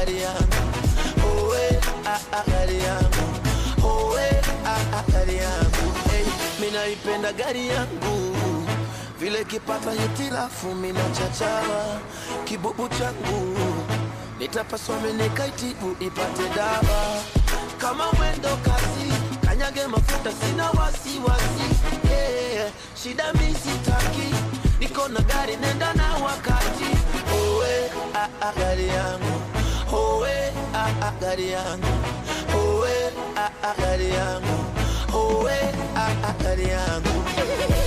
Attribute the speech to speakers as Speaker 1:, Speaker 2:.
Speaker 1: gari yangu, owe gari yangu, owe gari yangu. Hey, minaipenda gari yangu, vile kipata hitilafu mina chachawa. Kibubu changu nitapaswa menikaitibu ipate dawa. Kama wendo kazi, kanyage mafuta sina wasiwasi, yeah. Shida mi sitaki, niko na gari nenda na wakati. Owe gari yangu, owe gari yangu, owe gari yangu, owe gari yangu.